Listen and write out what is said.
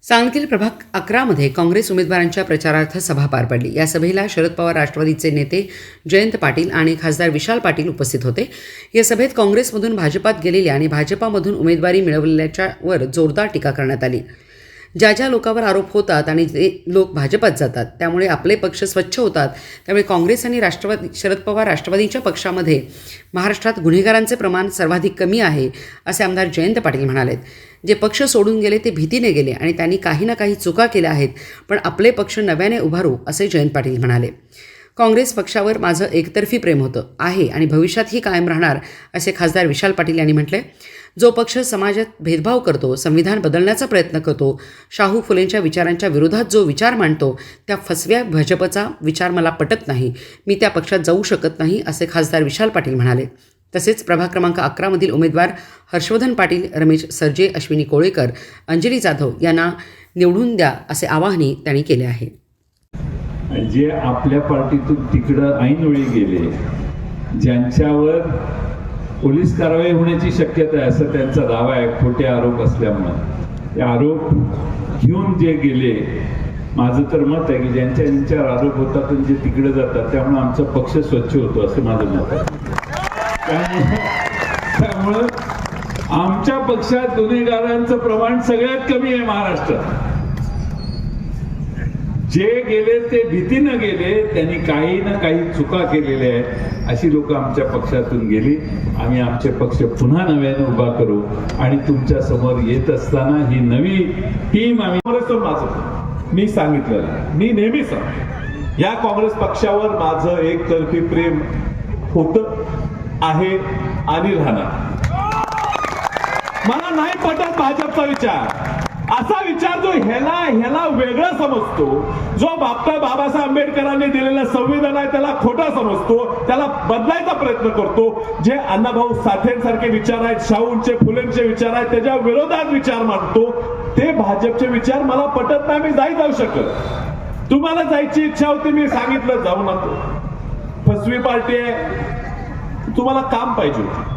सांगलीतील प्रभाग 11 मध्ये काँग्रेस उमेदवारांच्या प्रचारार्थ सभा पार पडली। या सभेला शरद पवार राष्ट्रवादीचे नेते जयंत पाटील आणि खासदार विशाल पाटील उपस्थित होते। या सभेत काँग्रेसमधून भाजपात गेलेल्या आणि भाजपामधून उमेदवारी मिळवलेल्यावर जोरदार टीका करण्यात आली। ज्या लोकांवर आरोप होतात आणि ते लोक भाजपात जातात त्यामुळे आपले पक्ष स्वच्छ होतात, त्यामुळे काँग्रेस आणि शरद पवार राष्ट्रवादीच्या पक्षामध्ये महाराष्ट्रात गुन्हेगारांचे प्रमाण सर्वाधिक कमी आहे, असे आमदार जयंत पाटील म्हणाले। जे पक्ष सोडून गेले ते भीतीने गेले आणि त्यांनी काही ना काही चुका केल्या आहेत, पण आपले पक्ष नव्याने उभारू, असे जयंत पाटील म्हणाले। काँग्रेस पक्षावर माझं एकतर्फी प्रेम होतं आहे आणि भविष्यातही कायम राहणार, असे खासदार विशाल पाटील यांनी म्हटले। जो पक्ष समाजात भेदभाव करतो, संविधान बदलण्याचा प्रयत्न करतो, शाहू फुलेंच्या विचारांच्या विरोधात जो विचार मांडतो, त्या फसव्या भाजपचा विचार मला पटत नाही। मी त्या पक्षात जाऊ शकत नाही, असे खासदार विशाल पाटील म्हणाले। तसेच प्रभाग क्रमांक 11 मधील उमेदवार हर्षवर्धन पाटील, रमेश सरजे, अश्विनी कोळेकर, अंजली जाधव यांना निवडून द्या, असे आवाहनही त्यांनी केले आहे। जे आपल्या पार्टीतून तिकडं ऐनवेळी गेले, ज्यांच्यावर पोलीस कारवाई होण्याची शक्यता आहे असं त्यांचा दावा आहे, खोटे आरोप असल्यामुळे ते आरोप घेऊन जे गेले, माझं तर मत आहे की ज्यांच्यावर आरोप होतात आणि जे तिकडे जातात त्यामुळे आमचा पक्ष स्वच्छ होतो, असं माझं मत आहे। त्यामुळं आमच्या पक्षात गुन्हेगारांचं प्रमाण सगळ्यात कमी आहे महाराष्ट्रात। जे गेले ते भीतीनं गेले, त्यांनी काही ना काही चुका केलेल्या आहेत, अशी लोक आमच्या पक्षातून गेली। आम्ही आमचे पक्ष पुन्हा नव्याने उभा करू आणि तुमच्या समोर येत असताना ही नवी टीम आम्ही माझं मी सांगितलेलं, मी नेहमी सांगतो या काँग्रेस पक्षावर माझं एकतर्फी प्रेम होतं, आहे आणि राहणार। मला नाही पटत भाजपचा विचार, असा विचार जो ह्याला वेगळा समजतो, जो बाबासाहेब आंबेडकरांनी दिलेलं संविधान आहे त्याला खोटा समजतो, त्याला बदलायचा प्रयत्न करतो। जे अण्णाभाऊ साठेंसारखे विचार आहेत, शाहूंचे फुलेंचे विचार आहेत, त्याच्या विरोधात विचार मांडतो, ते भाजपचे विचार मला पटत नाही। मी जाऊ शकत, तुम्हाला जायची इच्छा होती, मी सांगितलं जाऊ नको, फसवी पार्टी आहे, तुम्हाला काम पाहिजे होती।